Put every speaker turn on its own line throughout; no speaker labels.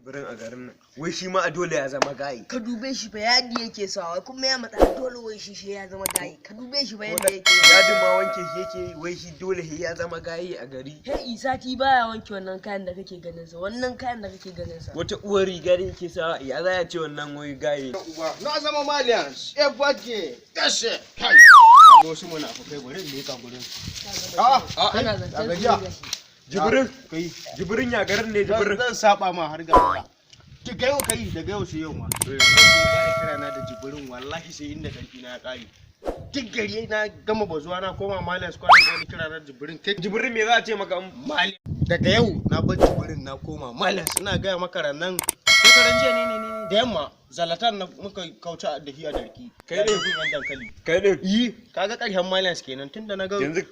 Jibirin a garin nan wai shi ma a dole ya zama gayi.
Ka dube shi fa yadi yake sawa kuma ya matsa dole wai shi ya zama gayi. Ka dube shi fa yadda yake
yadin ma wanke shi yake wai shi dole ya zama gayi a gari.
Hey Isati baya wanke wannan kayan da kake ganin sa, wannan kayan da kake ganin sa.
Wata uwar riga da yake sawa ya za ya ce wannan wai gayi.
Na zama maliyan everyday kashe kai. Wasu munafukai bari ne ka gurin.
Kana zancen
Jibirin kai Jibirin ya garin ne Jibirin.
Zan saba ma har ga Allah. Daga yau kai daga yau sai yau ma. Sai kare kirana da Jibirin wallahi sai inda kanki na ya kare. Duk gari na gama bazuwa na koma maliyan squad ko kirana Jibirin kai.
Jibirin me za a ce maka
maliyan. Daga yau na bar Jibirin na koma maliyan suna ga maka ranan. Shekaran jiya ne da yamma zalatan na muka kauce da hiya darki. Kai ne gun dankali.
Kai ne
yi kaga karshen malians kenan tunda na ga
yanzu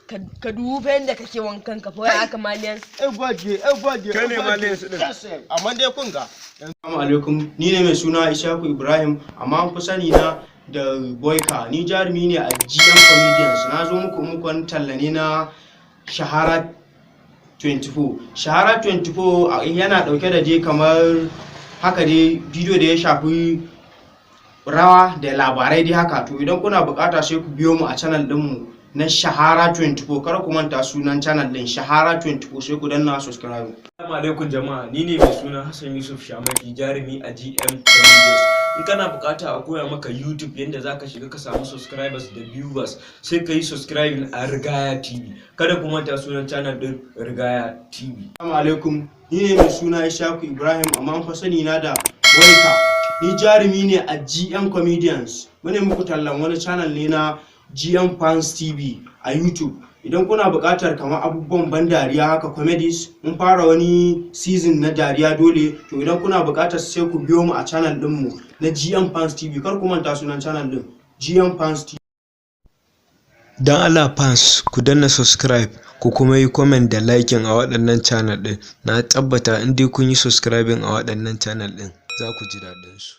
ka dubu fa yanda kake wankan ka fa haka malians.
Everybody
kai ne malians din.
Amma dai kun ga. Assalamu alaikum ni ne mai suna Ishaku Ibrahim amma an fi sani na da Boyka. Ni jarumi ne a GM Comedians. Na zo muku talla ne na Shahara 24. Shahara 24 yana dauke da je kamar haka dai bidiyo da ya shafi rawa da labarai dai haka. To idan kuna bukata sai ku biyo mu a channel dinmu na Shahara 24. Kar ku manta sunan channel din Shahara 24 sai ku danna subscribe.
Assalamu alaikum jama'a, ni ne mai suna Hassan Yusuf Shamaki, jarumi a GM Comedians. In kana bukata a koya maka YouTube yanda zaka shiga ka samu subscribers da viewers sai ka yi subscribing a Rigaya TV. Kada ku manta sunan channel din Rigaya TV.
Assalamu alaikum ni ne mai suna Ishaku Ibrahim amma an fa sani na da Boyka. Ni jarumi ne a GM Comedians. Mune muku tallan wani channel ne na GM Fans TV a YouTube. Idan kuna buƙatar kamar abubuwan ban dariya haka comedies, mun fara wani season na dariya dole. To idan kuna buƙatar sai ku biyo mu a channel ɗinmu na GM Fans TV. Kar ku manta sunan channel ɗin GM Fans TV.
Dan Allah fans ku danna subscribe ku kuma yi comment da liking a waɗannan channel ɗin. Na tabbata in dai kun yi subscribing a waɗannan channel ɗin za ku ji daɗin su.